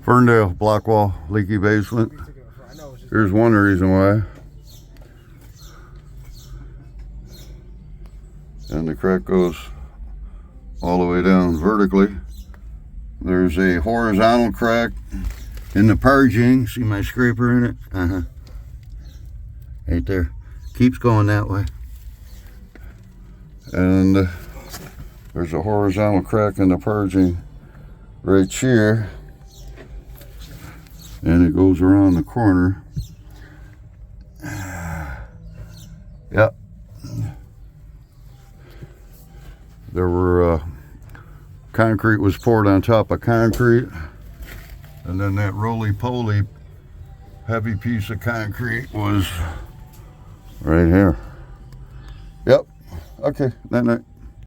Ferndale, block wall, leaky basement. Here's one reason why. And the crack goes all the way down vertically. There's a horizontal crack in the purging. See my scraper in it? Right there. Keeps going that way. And there's a horizontal crack in the purging right here. And it goes around the corner. Yep. There were concrete was poured on top of concrete, and then that roly-poly heavy piece of concrete was right here. Yep. Okay. Night night.